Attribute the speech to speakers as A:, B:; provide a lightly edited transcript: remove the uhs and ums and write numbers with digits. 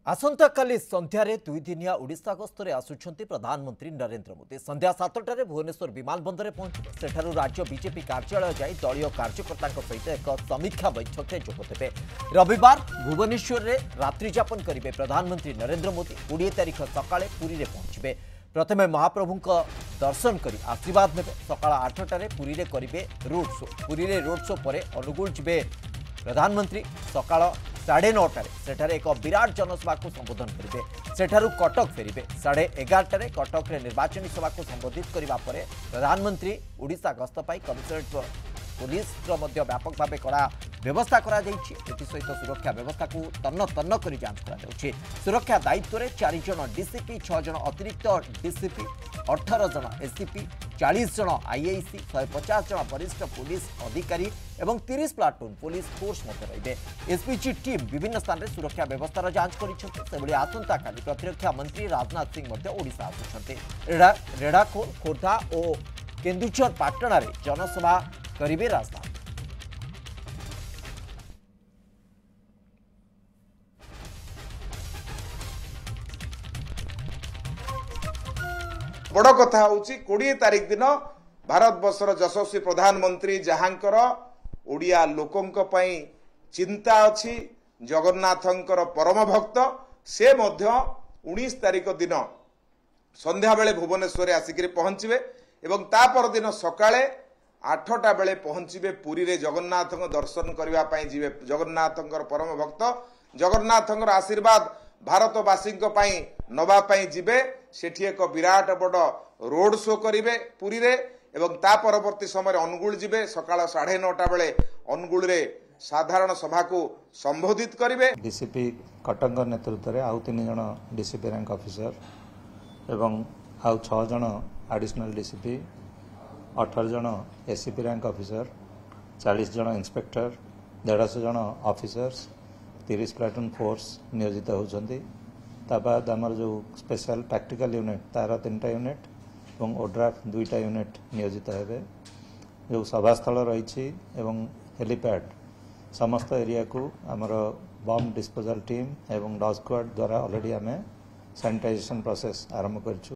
A: आसंता काली संध्यारे दुईदिनिया ओडिशा गस्तरे आसुछंती प्रधानमंत्री नरेंद्र मोदी। संध्या 7टारे भुवनेश्वर विमानबंदर पहुंचे सेठारु राज्य बीजेपी कार्यालय जाई दलीय कार्यकर्ता सहित एक समीक्षा बैठक में जोगदेवे। रविवार भुवनेश्वर में रात्रिजापन करेंगे प्रधानमंत्री नरेंद्र मोदी। 20 तारिख सकाळे पुरी में पहुंचे। प्रथमे महाप्रभु दर्शन कर आशीर्वाद नेबे। सकाळ 8टारे पुरी में करेंगे रोड शो। पुरी में रोड शो पर अनुगुल जिबे प्रधानमंत्री। सकाळ 9:30 सेठारे एक विराट जनसभा को संबोधन करेंगे। सेठारु कटक फेरिबे। 11:30 कटक रे निर्वाचनी सभा को संबोधित करबा परे प्रधानमंत्री ओडिशा गस्त पाई कमिशनरेट पुलिस व्यापक भाव कड़ा व्यवस्था करा सहित सुरक्षा व्यवस्था को तन्न तन्न कर जांच कर सुरक्षा दायित्व में 4 जन डीसीपी 6 जन अतिरिक्त डीसीपी 18 जन एससीपी 40 जन आईआईसी 150 जन वरिष्ठ पुलिस अधिकारी एवं 30 प्लाटून पुलिस फोर्स रे। एसपीजी टीम विभिन्न स्थान में सुरक्षा व्यवस्थार जांच कर आसंता काली प्रतिरक्षा मंत्री राजनाथ सिंह ओडिशा आसुछंते। रेढ़ाखोल खोर्धा और केन्दुझर पाटणा रे जनसभा करिबे राजनाथ।
B: बड़ कथा होची 20 तारिख दिन भारत वर्षर यशस्वी प्रधानमंत्री जहाँकर ओडिया लोकंक पई चिंता अछि, जगन्नाथंकर परम भक्त से मध्य 19 तारिख दिन संध्या बेले भुवनेश्वर आसिक पहुंचे एवं तापर दिन सकाळे 8टा बेले पहुंचे पुरी रे जगन्नाथ दर्शन करने जीवे। जगन्नाथंकर परम भक्त जगन्नाथंकर आशीर्वाद भारतवासी नवा जीवे। सेठी एक विराट बड़ रोड शो करेंगे पुरी रे एवं ता परवर्ती समय अनुगुल जीवे। सकाळ 9:30 बेले अनुगुल रे साधारण सभा को संबोधित करेंगे।
C: डीसीपी कटक नेतृत्व में आउ 3 जन डीसीपी रैंक ऑफिसर एवं आउ 6 जन एडिशनल डीसीपी 18 जन एससीपी रैंक ऑफिसर 40 जन इंस्पेक्टर 150 जन ऑफिसर्स 30 प्लाटून फोर्स नियोजित होती। ताबाद आमर जो स्पेशल टैक्टिकल यूनिट तार 3टा यूनिट और ओड्राफ 2टा यूनिट नियोजित हेबे। जो सभास्थल रही एवं हेलीपैड समस्त एरिया को आमर बम डिस्पोजल टीम एवं डॉग स्क्वाड द्वारा ऑलरेडी आम सैनिटाइजेशन प्रोसेस आरंभ कर।